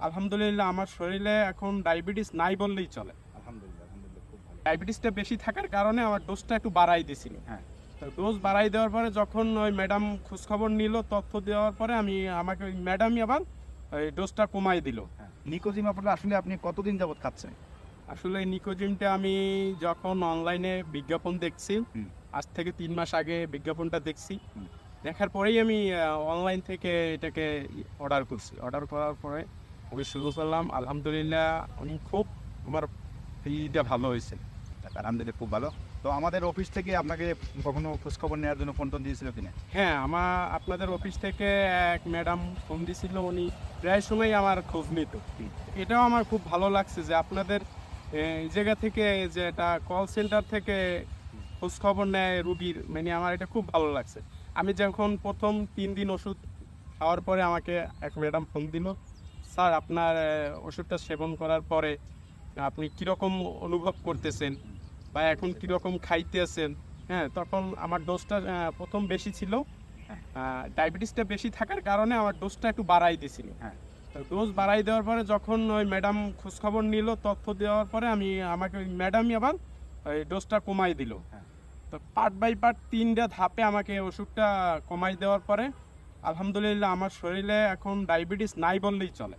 আলহামদুলিল্লাহ আমার শরীরে এখন ডায়াবেটিস নাই বললেই চলে। আলহামদুলিল্লাহ, আলহামদুলিল্লাহ খুব ভালো। ডায়াবেটিসটা বেশি থাকার কারণে আমার ডোজটা একটু বাড়াই দিছিল। হ্যাঁ। তো ডোজ বাড়াই দেওয়ার পরে যখন ওই ম্যাডাম খোঁজখবর নিল, তথ্য দেওয়ার পরে আমাকে ওই ম্যাডামই আবার ওই ডোজটা কমাই দিল। হ্যাঁ। নিকোজিম আপনারা আসলে আপনি কতদিন যাবত খাচ্ছেন? আসলে এই নিকোজিমটা আমি যখন অনলাইনে বিজ্ঞাপন দেখছি, হুম। আজ থেকে 3 মাস আগে বিজ্ঞাপনটা দেখছি। হুম। দেখার পরেই আমি অনলাইন থেকে এটাকে অর্ডার করছি। অর্ডার করার পরে আমি শুরু করলাম। আলহামদুলিল্লাহ উনি খুব আমার এইটা ভালো হয়েছে। আলহামদুলিল্লাহ খুব ভালো। তো আমাদের অফিস থেকে আপনাকে কখনো খোঁজখবর নেওয়ার জন্য ফোন-টোন দিয়েছিল কিনা? হ্যাঁ, আপনাদের অফিস থেকে এক ম্যাডাম ফোন দিছিল। উনি প্রায় সময়ই আমার খোঁজ নিত। এটাও আমার খুব ভালো লাগছে যে আপনাদের এই জায়গা থেকে যে এটা কল সেন্টার থেকে খোঁজ খবর নেয় রুগীর, মানে আমার এটা খুব ভালো লাগছে। আমি যখন প্রথম 3 দিন ওষুধ খাওয়ার পরে আমাকে এক ম্যাডাম ফোন দিল, স্যার আপনার ওষুধটা সেবন করার পরে আপনি কীরকম অনুভব করতেছেন বা এখন কীরকম খাইতেছেন। হ্যাঁ, তখন আমার ডোজটা প্রথম বেশি ছিল। ডায়াবেটিসটা বেশি থাকার কারণে আমার ডোজটা একটু বাড়াই দিছিল। হ্যাঁ। তো ডোজ বাড়াই দেওয়ার পরে যখন ওই ম্যাডাম খোঁজখবর নিল, তথ্য দেওয়ার পরে আমাকে ওই ম্যাডামই আবার ওই ডোজটা কমাই দিল। হ্যাঁ। তো পার্ট বাই পার্ট 3টা ধাপে আমাকে ওষুধটা কমাই দেওয়ার পরে আলহামদুলিল্লাহ আমার শরীরে এখন ডায়াবেটিস নাই বললেই চলে।